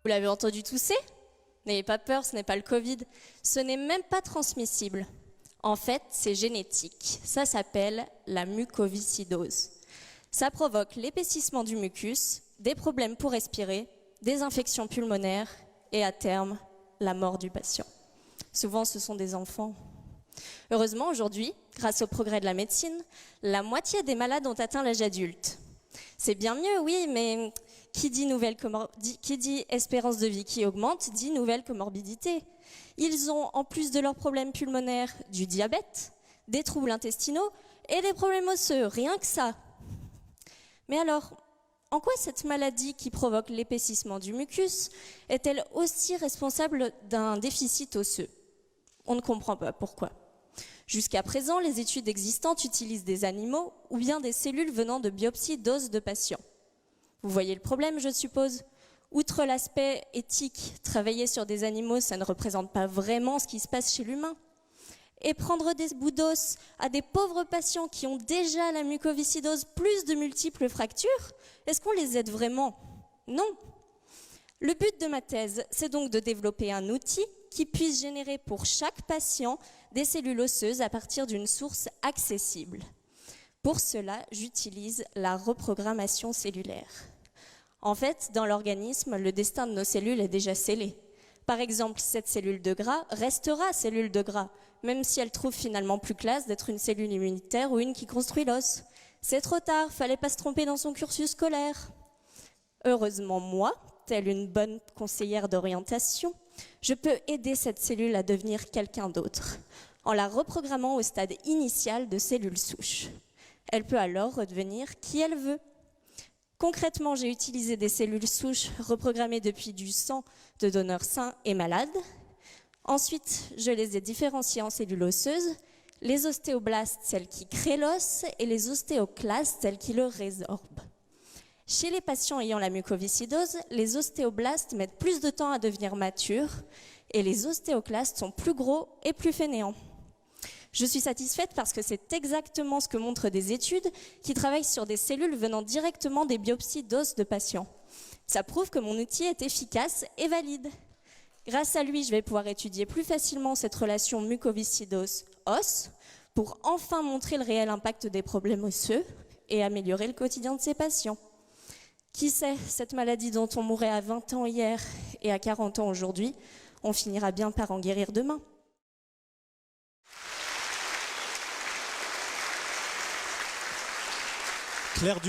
Vous l'avez entendu tousser? N'ayez pas peur, ce n'est pas le Covid. Ce n'est même pas transmissible. En fait, c'est génétique. Ça s'appelle la mucoviscidose. Ça provoque l'épaississement du mucus, des problèmes pour respirer, des infections pulmonaires et à terme, la mort du patient. Souvent, ce sont des enfants. Heureusement, aujourd'hui, grâce au progrès de la médecine, la moitié des malades ont atteint l'âge adulte. C'est bien mieux, oui, mais qui dit espérance de vie qui augmente, dit nouvelle comorbidité. Ils ont, en plus de leurs problèmes pulmonaires, du diabète, des troubles intestinaux et des problèmes osseux, rien que ça. Mais alors, en quoi cette maladie qui provoque l'épaississement du mucus est-elle aussi responsable d'un déficit osseux? On ne comprend pas pourquoi. Jusqu'à présent, les études existantes utilisent des animaux ou bien des cellules venant de biopsies d'os de patients. Vous voyez le problème, je suppose? Outre l'aspect éthique, travailler sur des animaux, ça ne représente pas vraiment ce qui se passe chez l'humain. Et prendre des bouts d'os à des pauvres patients qui ont déjà la mucoviscidose plus de multiples fractures, est-ce qu'on les aide vraiment? Non. Le but de ma thèse, c'est donc de développer un outil qui puisse générer pour chaque patient des cellules osseuses à partir d'une source accessible. Pour cela, j'utilise la reprogrammation cellulaire. En fait, dans l'organisme, le destin de nos cellules est déjà scellé. Par exemple, cette cellule de gras restera cellule de gras, même si elle trouve finalement plus classe d'être une cellule immunitaire ou une qui construit l'os. C'est trop tard, fallait pas se tromper dans son cursus scolaire. Heureusement, moi, telle une bonne conseillère d'orientation, je peux aider cette cellule à devenir quelqu'un d'autre, en la reprogrammant au stade initial de cellules souches. Elle peut alors redevenir qui elle veut. Concrètement, j'ai utilisé des cellules souches reprogrammées depuis du sang de donneurs sains et malades. Ensuite, je les ai différenciées en cellules osseuses, les ostéoblastes, celles qui créent l'os, et les ostéoclastes, celles qui le résorbent. Chez les patients ayant la mucoviscidose, les ostéoblastes mettent plus de temps à devenir matures et les ostéoclastes sont plus gros et plus fainéants. Je suis satisfaite parce que c'est exactement ce que montrent des études qui travaillent sur des cellules venant directement des biopsies d'os de patients. Ça prouve que mon outil est efficace et valide. Grâce à lui, je vais pouvoir étudier plus facilement cette relation mucoviscidose-os pour enfin montrer le réel impact des problèmes osseux et améliorer le quotidien de ces patients. Qui sait, cette maladie dont on mourait à 20 ans hier et à 40 ans aujourd'hui, on finira bien par en guérir demain. Claire